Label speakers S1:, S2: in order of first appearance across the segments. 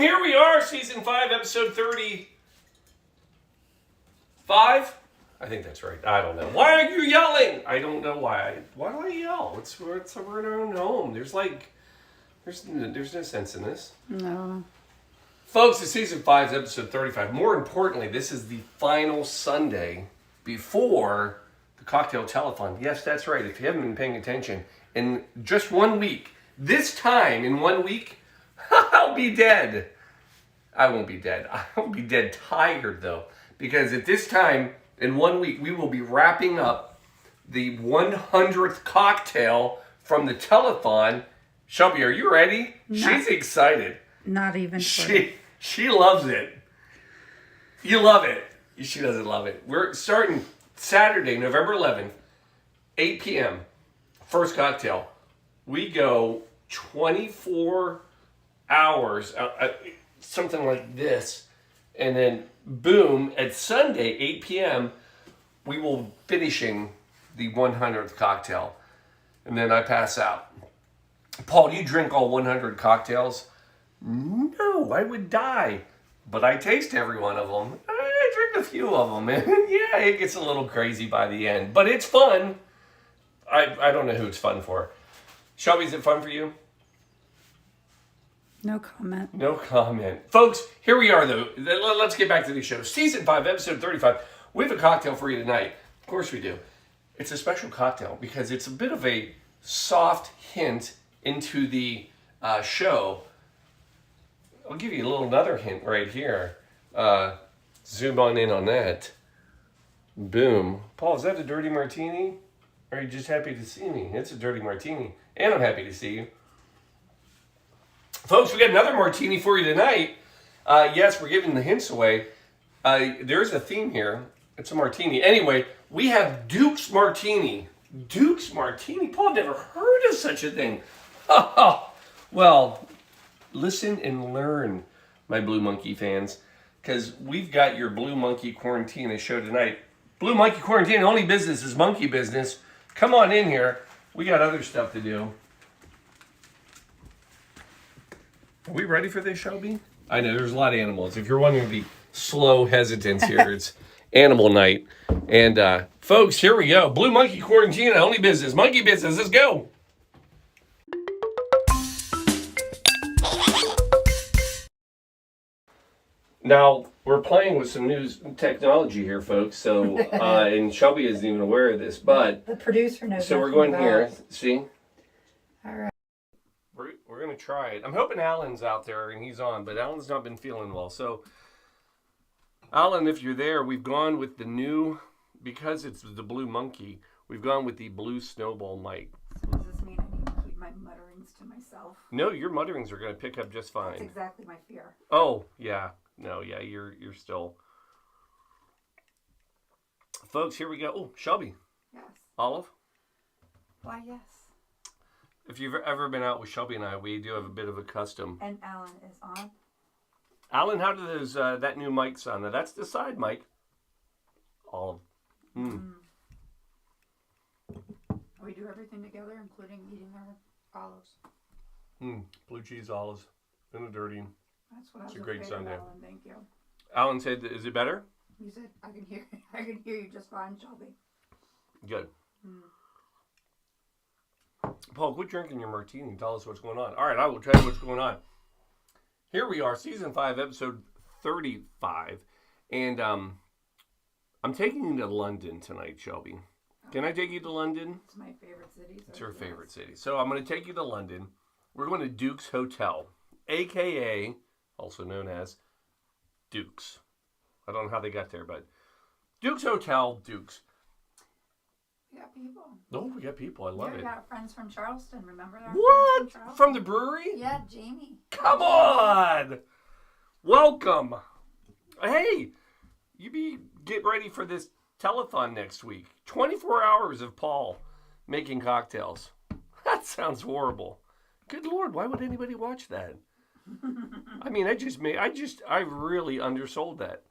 S1: here we are, season 5, episode 35. I think that's right. I don't know. Why are you yelling? I don't know why. Why do I yell? We're in our own home. There's no sense in this.
S2: No.
S1: Folks, it's season 5, episode 35. More importantly, this is the final Sunday before the Cocktail Telethon. Yes, that's right. If you haven't been paying attention, in just 1 week, this time in 1 week, I'll be dead. I won't be dead. I'll be dead tired, though. Because at this time, in 1 week, we will be wrapping up the 100th cocktail from the telethon. Shelby, are you ready? She's excited.
S2: Not even.
S1: She loves it. You love it. She doesn't love it. We're starting Saturday, November 11th, 8 p.m. First cocktail. We go 24 hours, something like this. And then, boom, at Sunday, 8 p.m., we will be finishing the 100th cocktail. And then I pass out. Paul, do you drink all 100 cocktails? No, I would die. But I taste every one of them. I drink a few of them. And yeah, it gets a little crazy by the end. But it's fun. I don't know who it's fun for. Shelby, is it fun for you?
S2: No comment.
S1: No comment. Folks, here we are, though. Let's get back to the show. Season 5, episode 35. We have a cocktail for you tonight. Of course we do. It's a special cocktail because it's a bit of a soft hint into the show. I'll give you another hint right here. Zoom on in on that. Boom. Paul, is that a dirty martini? Or are you just happy to see me? It's a dirty martini. And I'm happy to see you. Folks, we got another martini for you tonight. Yes, we're giving the hints away. There's a theme here. It's a martini. Anyway, we have Duke's Martini. Duke's Martini? Paul never heard of such a thing. Well, listen and learn, my Blue Monkey fans, because we've got your Blue Monkey Quarantina show tonight. Blue Monkey Quarantina, only business is monkey business. Come on in here. We got other stuff to do. Are we ready for this, Shelby? I know, there's a lot of animals. If you're wondering the slow hesitance here, it's animal night. And, folks, here we go. Blue Monkey Quarantina, only business. Monkey business, let's go. Now, we're playing with some new technology here, folks. So, and Shelby isn't even aware of this, but...
S2: The producer knows.
S1: So we're going here. See?
S2: All right.
S1: We're going to try it. I'm hoping Alan's out there and he's on, but Alan's not been feeling well. So, Alan, if you're there, we've gone with the new, because it's the Blue Monkey, we've gone with the Blue Snowball mic.
S2: So does this mean I need to keep my mutterings to myself?
S1: No, your mutterings are going to pick up just fine.
S2: That's exactly my fear.
S1: Oh, yeah. No, yeah, you're still. Folks, here we go. Oh, Shelby.
S2: Yes.
S1: Olive?
S2: Why, yes.
S1: If you've ever been out with Shelby and I, we do have a bit of a custom.
S2: And Alan is on.
S1: Alan, how does that new mic sound? Now, that's the side mic. Olive.
S2: We do everything together, including eating our olives.
S1: Blue cheese olives in a dirty.
S2: That's what I was
S1: It's a great Sunday.
S2: Alan, thank you.
S1: Alan said, is it better?
S2: You said, I can hear you just fine, Shelby.
S1: Good. Paul, quit drinking your martini. Tell us what's going on. All right, I will tell you what's going on. Here we are, season 5, episode 35. And I'm taking you to London tonight, Shelby. Can I take you to London?
S2: It's my favorite city. So
S1: it's her favorite city. So I'm going to take you to London. We're going to Duke's Hotel, a.k.a., also known as Duke's. I don't know how they got there, but Duke's Hotel, Duke's.
S2: We got people.
S1: Oh, we got people. I love it.
S2: We got friends from Charleston. Remember that?
S1: What? From the brewery?
S2: Yeah, Jamie.
S1: Come on! Welcome. Hey, get ready for this telethon next week. 24 hours of Paul making cocktails. That sounds horrible. Good Lord, why would anybody watch that? I mean, I really undersold that.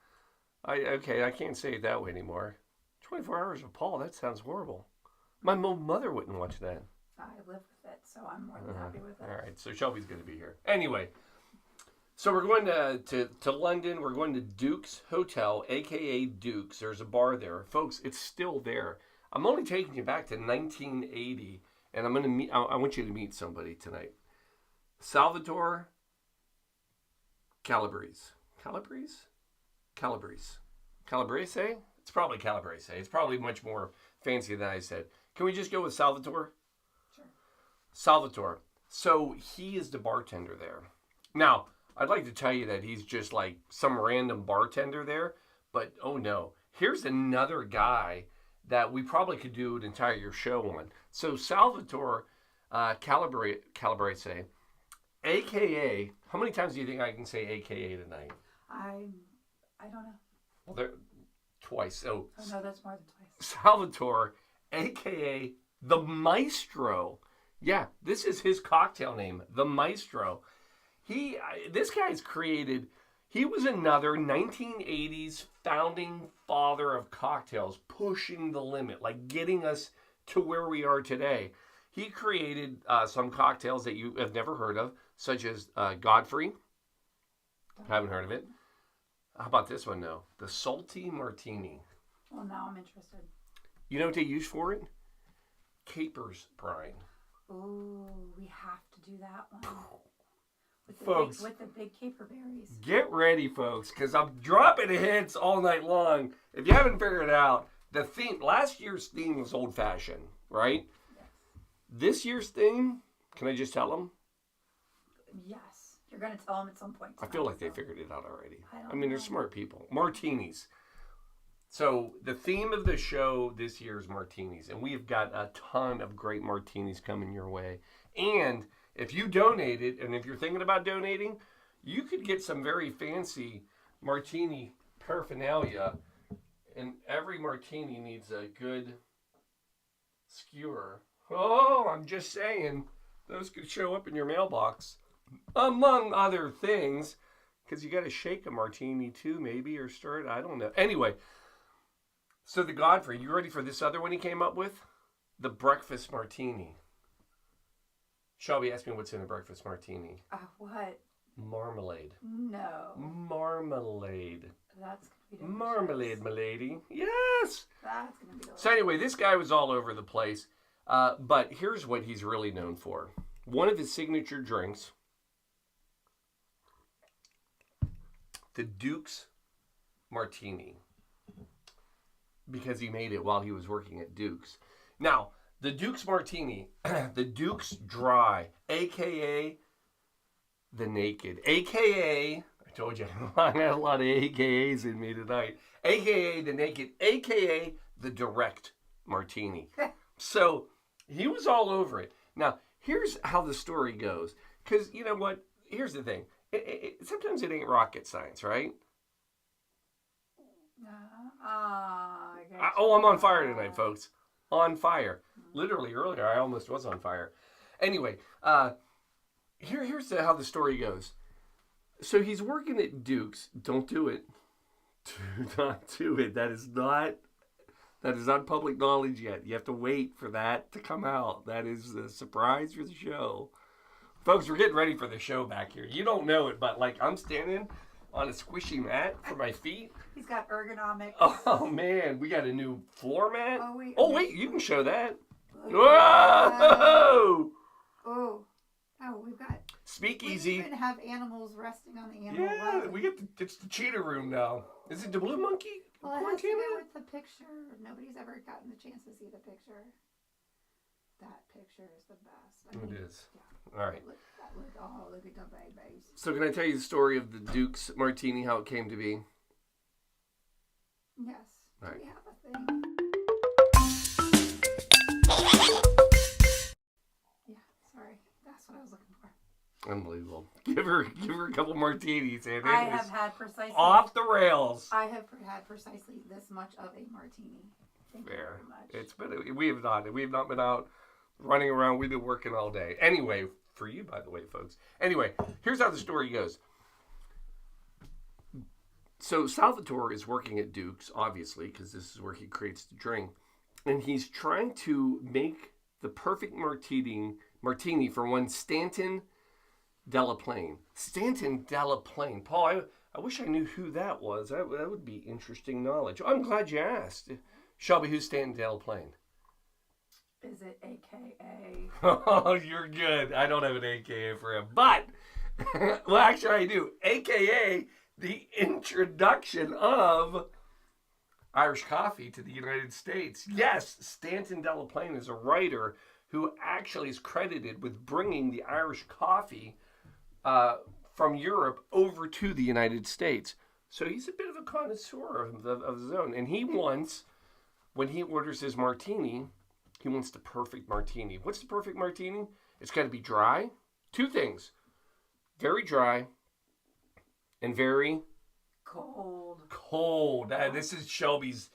S1: I can't say it that way anymore. 24 hours of Paul, that sounds horrible. My mother wouldn't watch that.
S2: I live with it, so I'm more than happy with it.
S1: All right, so Shelby's going to be here. Anyway, So we're going to London. We're going to Duke's Hotel, a.k.a. Duke's. There's a bar there. Folks, it's still there. I'm only taking you back to 1980, and I'm going to meet. I want you to meet somebody tonight. Salvatore Calabrese. Calabrese? It's probably Calabrese. It's probably much more fancy than I said. Can we just go with Salvatore?
S2: Sure.
S1: Salvatore. So he is the bartender there. Now, I'd like to tell you that he's just like some random bartender there, but oh no. Here's another guy that we probably could do an entire show on. So Salvatore Calabrese, a.k.a. How many times do you think I can say a.k.a. tonight?
S2: I don't know.
S1: Well, there, twice.
S2: Oh no, that's more than twice.
S1: Salvatore, a.k.a. the Maestro. Yeah, this is his cocktail name, the Maestro. This guy's created, he was another 1980s founding father of cocktails, pushing the limit, like getting us to where we are today. He created some cocktails that you have never heard of, such as Godfrey. Haven't heard of it. How about this one, though? The Salty Martini.
S2: Well, now I'm interested.
S1: You know what they use for it? Capers brine.
S2: Ooh, we have to do that one. With the big caper berries.
S1: Get ready, folks, because I'm dropping hits all night long. If you haven't figured it out, the theme, last year's theme was old-fashioned, right?
S2: Yes.
S1: This year's theme, can I just tell them?
S2: Yes. You're going to tell them at some point tonight,
S1: I feel like they figured it out already.
S2: I mean,
S1: they're smart people. Martinis. So the theme of the show this year is martinis, and we've got a ton of great martinis coming your way. And if you donated, and if you're thinking about donating, you could get some very fancy martini paraphernalia. And every martini needs a good skewer. Oh, I'm just saying, those could show up in your mailbox, among other things, because you got to shake a martini too, maybe, or stir it. I don't know. Anyway, so the Godfrey, you ready for this other one he came up with? The breakfast martini. Shelby, ask me what's in a breakfast martini.
S2: What?
S1: Marmalade.
S2: No.
S1: Marmalade.
S2: That's going to be delicious.
S1: Marmalade, milady. Yes!
S2: That's going to be delicious.
S1: So anyway, this guy was all over the place. But here's what he's really known for. One of his signature drinks, the Duke's Martini. Because he made it while he was working at Duke's. Now, the Duke's Martini, the Duke's Dry, a.k.a. the Naked, a.k.a. I told you, I got a lot of AKAs in me tonight, a.k.a. the Naked, a.k.a. the Direct Martini. So, he was all over it. Now, here's how the story goes. Because, you know what? Here's the thing. Sometimes it ain't rocket science, right? I'm on fire tonight, folks. On fire. Literally, earlier, I almost was on fire. Anyway, here's how the story goes. So he's working at Duke's. Don't do it. Do not do it. That is not public knowledge yet. You have to wait for that to come out. That is a surprise for the show. Folks, we're getting ready for the show back here. You don't know it, but like I'm standing on a squishy mat for my feet.
S2: He's got ergonomics.
S1: Oh man, we got a new floor mat.
S2: Oh
S1: wait, you can show that.
S2: Whoa! Oh, we've got
S1: speakeasy.
S2: We even have animals resting on the animal.
S1: Yeah, it's the cheetah room now. Is it the blue monkey?
S2: Well, it has to do with the picture. Nobody's ever gotten the chance to see the picture. That picture is the best.
S1: It is.
S2: Yeah.
S1: All right.
S2: Look at the babies.
S1: So can I tell you the story of the Duke's Martini, how it came to be?
S2: Yes.
S1: All right.
S2: Do we have a thing? Yeah, sorry. That's what I was looking for.
S1: Unbelievable. Give her a couple martinis, and
S2: I have had precisely
S1: off the rails.
S2: I have had precisely this much of a martini. Thank you very much.
S1: We have not been out running around. We've been working all day. Anyway, for you, by the way, folks. Anyway, here's how the story goes. So Salvatore is working at Duke's, obviously, because this is where he creates the drink, and he's trying to make the perfect martini for one Stanton Delaplane. Stanton Delaplane. Paul, I wish I knew who that was. That would be interesting knowledge. I'm glad you asked. Shelby, who's Stanton Delaplane?
S2: Is it AKA?
S1: Oh, you're good. I don't have an AKA for him. But, well, actually I do. AKA the introduction of Irish coffee to the United States. Yes, Stanton Delaplane is a writer who actually is credited with bringing the Irish coffee from Europe over to the United States. So he's a bit of a connoisseur of his own. And he wants, when he orders his martini, he wants the perfect martini. What's the perfect martini? It's got to be dry. Two things. Very dry and very
S2: Cold.
S1: Cold. This is Shelby's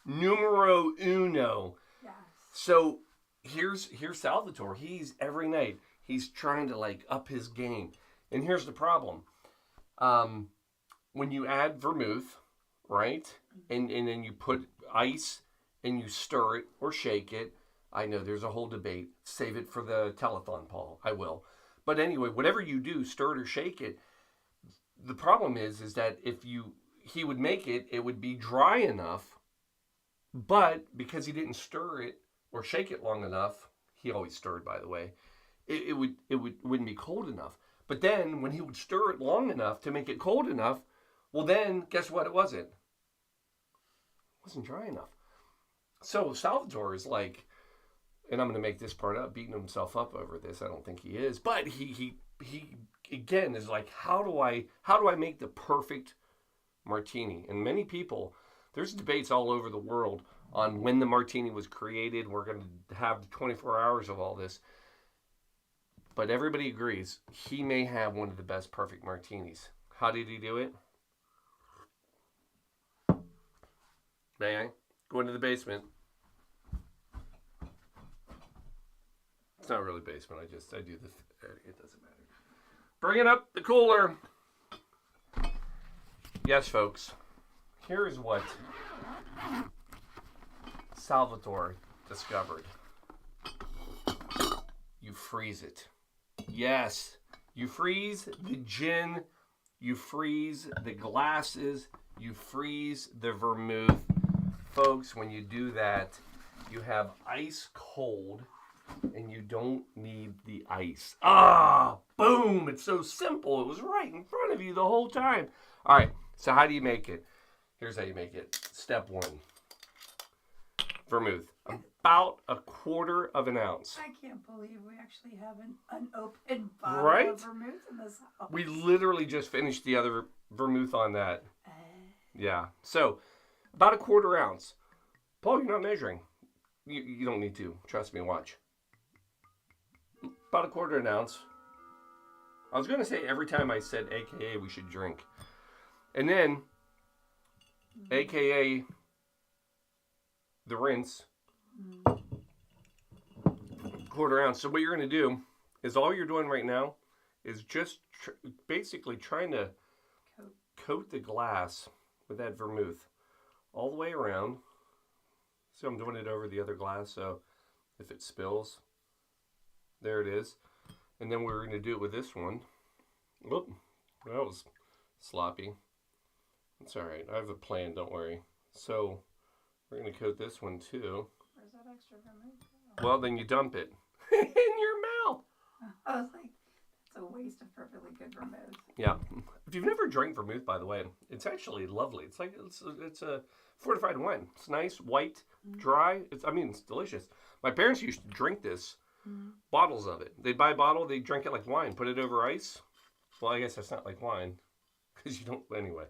S1: numero uno.
S2: Yes.
S1: So here's Salvatore. He's every night he's trying to like up his game. And here's the problem. When you add vermouth, right? And then you put ice and you stir it or shake it. I know there's a whole debate. Save it for the telethon, Paul. I will. But anyway, whatever you do, stir it or shake it. The problem is that if he would make it, it would be dry enough, but because he didn't stir it or shake it long enough, he always stirred, by the way, it wouldn't be cold enough. But then when he would stir it long enough to make it cold enough, well then, guess what? It wasn't dry enough. So Salvatore is like, and I'm going to make this part up, beating himself up over this. I don't think he is, but he again is like, how do I make the perfect martini? And many people, there's debates all over the world on when the martini was created. We're going to have 24 hours of all this. But everybody agrees he may have one of the best perfect martinis. How did he do it? May I? Go into the basement. It's not really basement. I do the... It doesn't matter. Bringing up the cooler. Yes, folks. Here's what Salvatore discovered. You freeze it. Yes. You freeze the gin. You freeze the glasses. You freeze the vermouth. Folks, when you do that, you have ice cold and you don't need the ice. Ah, boom. It's so simple. It was right in front of you the whole time. All right. So how do you make it? Here's how you make it. Step one. Vermouth. About 1/4 of an ounce.
S2: I can't believe we actually have an unopened bottle of vermouth in this house.
S1: We literally just finished the other vermouth on that. Yeah. So, about 1/4 ounce. Paul, you're not measuring. You don't need to. Trust me, watch. About 1/4 an ounce. I was going to say every time I said AKA we should drink. And then, AKA the rinse. 1/4 ounce. So what you're going to do is all you're doing right now is just basically trying to coat the glass with that vermouth all the way around. So I'm doing it over the other glass, so if it spills, there it is. And then we're going to do it with this one. Whoop, that was sloppy. It's all right. I have a plan, don't worry. So we're going to coat this one too.
S2: Where's that extra vermouth?
S1: Well, then you dump it in your mouth.
S2: I was like, that's a waste of perfectly good vermouth.
S1: Yeah. If you've never drank vermouth, by the way, it's actually lovely. It's like it's a fortified wine. It's nice, white, dry. It's delicious. My parents used to drink this, bottles of it. They'd buy a bottle, they'd drink it like wine, put it over ice. Well, I guess that's not like wine, because you don't, anyway.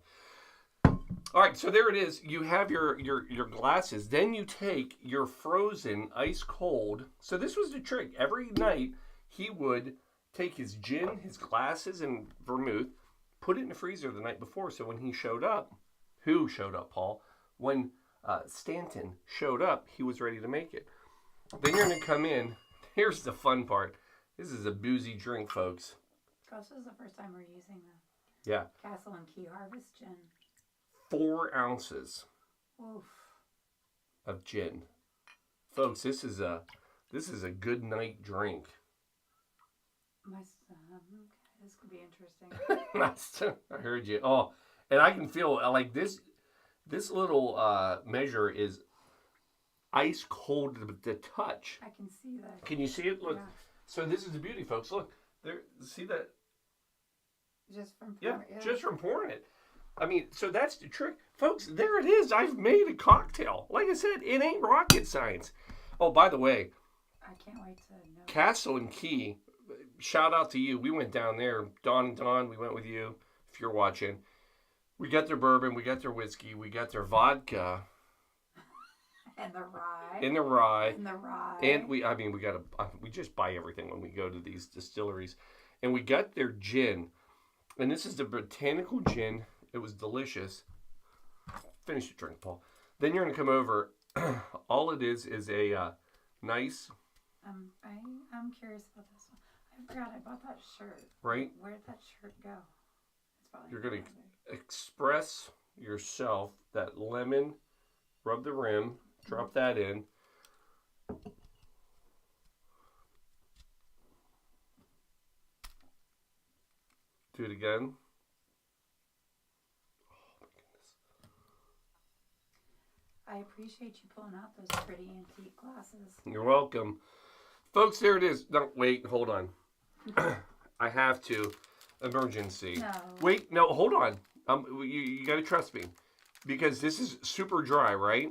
S1: All right, so there it is. You have your glasses. Then you take your frozen ice cold. So this was the trick. Every night he would take his gin, his glasses, and vermouth, put it in the freezer the night before. So when he showed up, who showed up, Paul? When Stanton showed up, he was ready to make it. Then you're going to come in. Here's the fun part. This is a boozy drink, folks.
S2: This is the first time we're using the Castle and Key Harvest gin.
S1: 4 ounces
S2: Oof.
S1: of gin. Folks, this is a good night drink.
S2: My son, This could be interesting.
S1: I heard you. Oh, and I can feel like this little measure is ice cold to the touch.
S2: I can see that.
S1: Can you see it? Look.
S2: Yeah.
S1: So this is the beauty, folks. Look. There. See that?
S2: Just from
S1: Yeah,
S2: pouring,
S1: just from pouring it. I mean, so that's the trick. Folks, there it is. I've made a cocktail. Like I said, it ain't rocket science. Oh, by the way,
S2: I can't wait to know.
S1: Castle and Key, shout out to you. We went down there. Dawn and Dawn, we went with you, if you're watching. We got their bourbon, we got their whiskey, we got their vodka.
S2: And the rye.
S1: And the rye.
S2: And the rye.
S1: And we just buy everything when we go to these distilleries. And we got their gin. And this is the botanical gin. It was delicious. Finish your drink, Paul. Then you're going to come over. All it is a nice...
S2: I'm curious about this one. I forgot I bought that shirt.
S1: Right?
S2: Where did that shirt go? It's probably
S1: You're going to express yourself that lemon. Rub the rim. Drop that in. Do it again. Oh my goodness.
S2: I appreciate you pulling out those pretty antique glasses.
S1: You're welcome. Folks, there it is. No, wait, hold on. I have to. Emergency.
S2: No.
S1: Wait, no, hold on. You got to trust me. Because this is super dry, right?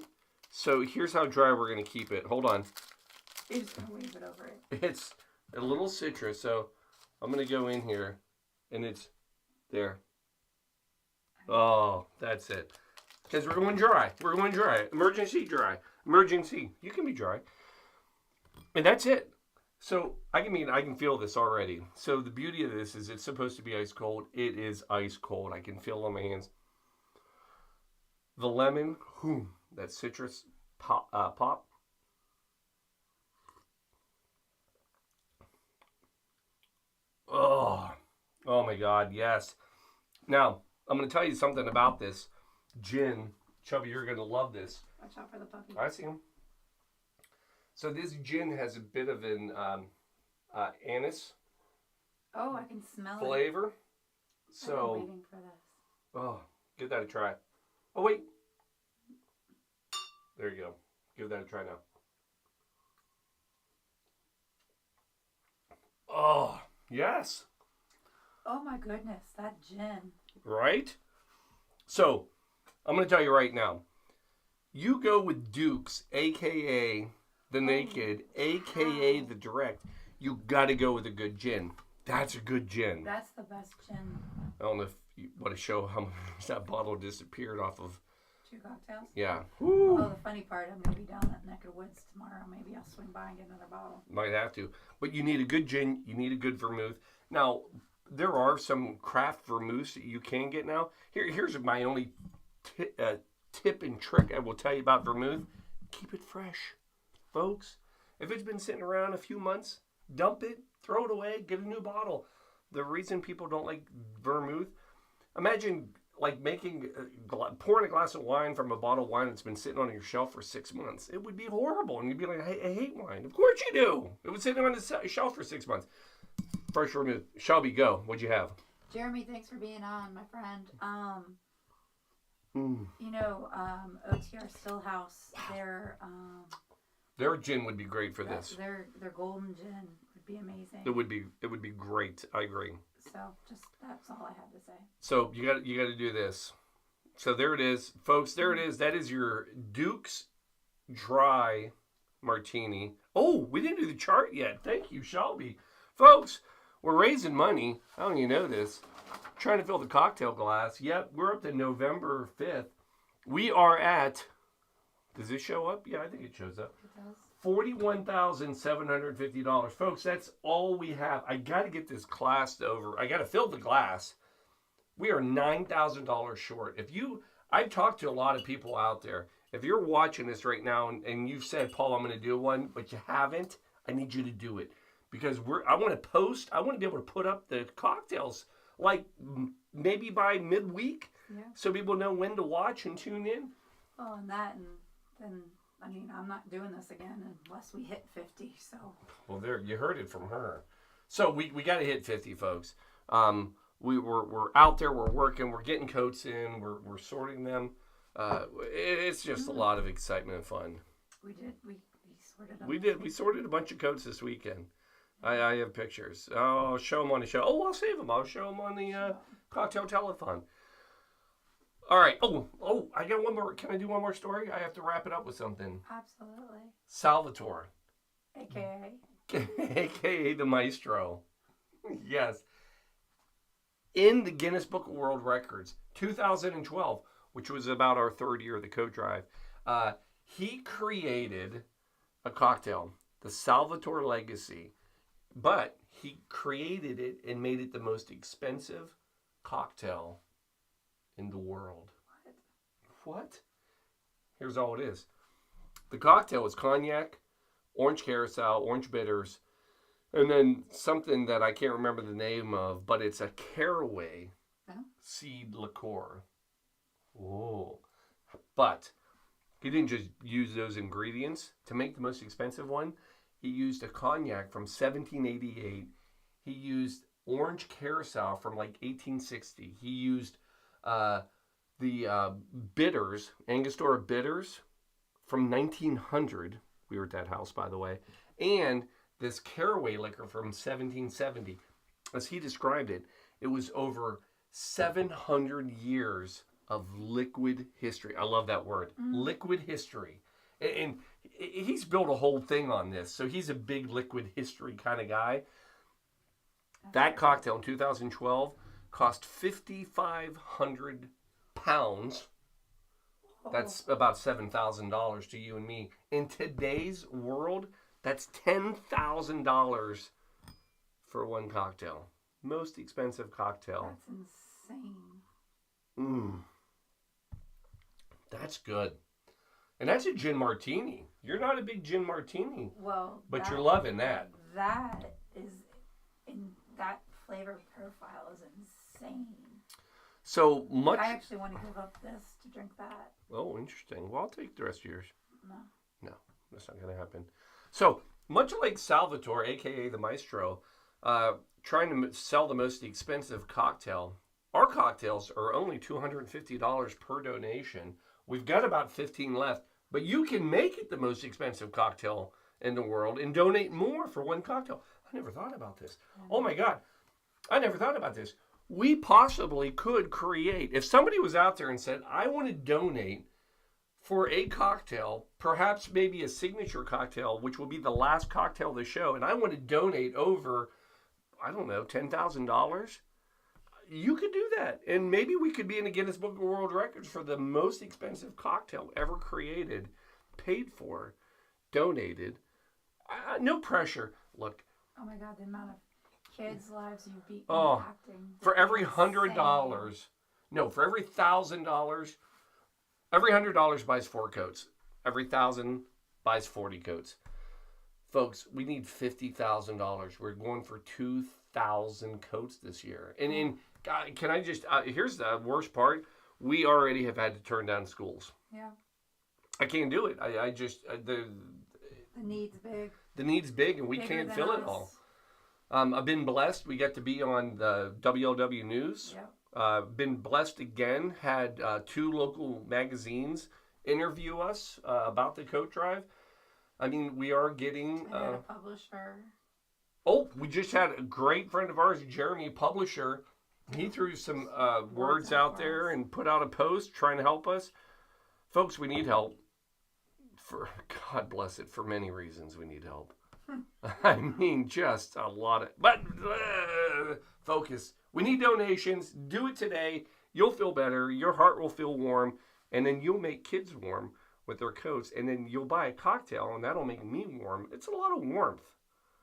S1: So here's how dry we're going to keep it. Hold on.
S2: You're just going to wave it over it.
S1: It's a little citrus, so I'm going to go in here. And it's there. Oh, that's it. Because we're going dry. We're going dry. Emergency dry. Emergency. You can be dry. And that's it. So I can feel this already. So the beauty of this is it's supposed to be ice cold. It is ice cold. I can feel it on my hands. The lemon, that citrus pop. Oh my God, yes. Now, I'm going to tell you something about this gin. Chubby, you're going to love this.
S2: Watch out for the puppy.
S1: I see him. So this gin has a bit of an anise
S2: Oh, I can smell
S1: flavor.
S2: it.
S1: So,
S2: I've been waiting for this.
S1: oh, give that a try. Oh, wait. There you go. Give that a try now. Oh, yes.
S2: Oh my goodness, that gin.
S1: Right? So, I'm going to tell you right now. You go with Duke's, a.k.a. the Naked, a.k.a. the Direct. You got to go with a good gin. That's a good gin.
S2: That's the best gin.
S1: I don't know if you want to show how much that bottle disappeared off of.
S2: 2 cocktails?
S1: Yeah.
S2: Woo. Oh, the funny part, I'm going to be down that neck of the woods tomorrow. Maybe I'll swing by and get another bottle.
S1: Might have to. But you need a good gin. You need a good vermouth. Now, there are some craft vermouths that you can get now. Here's my only tip and trick I will tell you about vermouth. Keep it fresh, folks. If it's been sitting around a few months, dump it, throw it away, get a new bottle. The reason people don't like vermouth, imagine like pouring a glass of wine from a bottle of wine that's been sitting on your shelf for 6 months. It would be horrible, and you'd be like, I hate wine. Of course you do. It was sitting on the shelf for 6 months. Fresh vermouth. Shelby, go. What'd you have?
S2: Jeremy, thanks for being on, my friend. You know, OTR Stillhouse,
S1: their gin would be great for this.
S2: Their golden gin would be amazing.
S1: It would be great. I agree.
S2: So just that's all I have to say.
S1: So you got to do this. So there it is, folks. There it is. That is your Duke's Dry Martini. Oh, we didn't do the chart yet. Thank you, Shelby. Folks, we're raising money. I don't even know this. Trying to fill the cocktail glass. Yep, we're up to November 5th. We are at, does this show up? Yeah, I think it shows up.
S2: It does.
S1: $41,750. Folks, that's all we have. I got to get this classed over. I got to fill the glass. We are $9,000 short. I've talked to a lot of people out there. If you're watching this right now and you've said, Paul, I'm going to do one, but you haven't, I need you to do it. Because I want to be able to put up the cocktails like maybe by midweek.
S2: Yeah.
S1: So people know when to watch and tune in.
S2: Oh, and then I mean, I'm not doing this again unless we hit 50. So.
S1: Well, there you heard it from her. So we got to hit 50, folks. We're out there, we're working, we're getting coats in, we're sorting them. It's just a lot of excitement and fun.
S2: We did. We sorted them.
S1: We sorted a bunch of coats this weekend. I have pictures. I'll show them on the show. Oh, I'll save them. I'll show them on the Cocktail Telethon. All right. Oh, I got one more. Can I do one more story? I have to wrap it up with something.
S2: Absolutely.
S1: Salvatore.
S2: AKA.
S1: AKA the Maestro. Yes. In the Guinness Book of World Records, 2012, which was about our third year of the Coat Drive, he created a cocktail, the Salvatore Legacy, but he created it and made it the most expensive cocktail in the world. What? Here's all it is. The cocktail is cognac, orange carousel, orange bitters, and then something that I can't remember the name of, but it's a caraway seed liqueur. Whoa. But he didn't just use those ingredients to make the most expensive one. He used a cognac from 1788. He used orange carousel from like 1860. He used the bitters, Angostura bitters from 1900. We were at that house, by the way. And this caraway liquor from 1770. As he described it, it was over 700 years of liquid history. I love that word. Liquid history. And he's built a whole thing on this. So he's a big liquid history kind of guy. That cocktail in 2012 cost 5,500 pounds. That's about $7,000 to you and me. In today's world, that's $10,000 for one cocktail. Most expensive cocktail.
S2: That's insane.
S1: That's good. And that's a gin martini. You're not a big gin martini.
S2: Well,
S1: but you're loving that.
S2: That is, in that flavor profile is insane.
S1: So much.
S2: I actually want to give up this to drink that.
S1: Oh, interesting. Well, I'll take the rest of yours.
S2: No,
S1: that's not going to happen. So much like Salvatore, aka the Maestro, trying to sell the most expensive cocktail. Our cocktails are only $250 per donation. We've got about 15 left, but you can make it the most expensive cocktail in the world and donate more for one cocktail. I never thought about this. Oh my God. I never thought about this. We possibly could create, if somebody was out there and said, I want to donate for a cocktail, perhaps maybe a signature cocktail, which will be the last cocktail of the show, and I want to donate over, I don't know, $10,000, you could do that. And maybe we could be in the Guinness Book of World Records for the most expensive cocktail ever created, paid for, donated. No pressure. Look.
S2: Oh my God, the amount of kids' lives you've beaten acting.
S1: For every $100, no, for every $1,000, every $100 buys 4 coats. Every 1,000 buys 40 coats. Folks, we need $50,000. We're going for 2,000 coats this year. And can I just, here's the worst part. We already have had to turn down schools.
S2: Yeah.
S1: I can't do it. I just, the
S2: need's big.
S1: The need's big and we can't fill it all. I've been blessed. We got to be on the WLW News.
S2: Yep.
S1: Been blessed again. Had 2 local magazines interview us about the Coat Drive. I mean, we are getting...
S2: I had a publisher.
S1: Oh, we just had a great friend of ours, Jeremy, publisher. He threw some words out there and put out a post trying to help us. Folks, we need help. For God bless it, for many reasons we need help. I mean, just a lot of... But focus. We need donations. Do it today. You'll feel better. Your heart will feel warm. And then you'll make kids warm with their coats. And then you'll buy a cocktail, and that'll make me warm. It's a lot of warmth.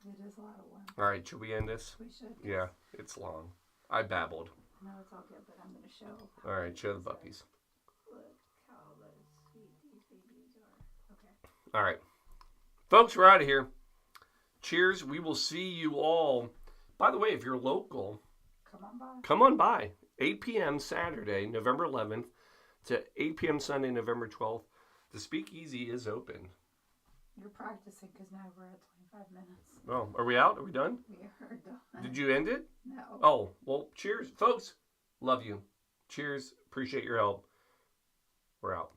S2: It is a lot of warmth.
S1: All right, should we end this?
S2: We should.
S1: Yeah, it's long. I babbled.
S2: No, it's all good, but I'm going to show.
S1: All right, show the puppies.
S2: Look how sweet these babies are. Okay.
S1: All right. Folks, we're out of here. Cheers. We will see you all. By the way, if you're local, come on by. 8 p.m. Saturday, November 11th to 8 p.m. Sunday, November 12th. The Speakeasy is open.
S2: You're practicing because now we're at 25 minutes.
S1: Oh, are we out? Are we done?
S2: We are done.
S1: Did you end it?
S2: No.
S1: Oh, well, cheers. Folks, love you. Cheers. Appreciate your help. We're out.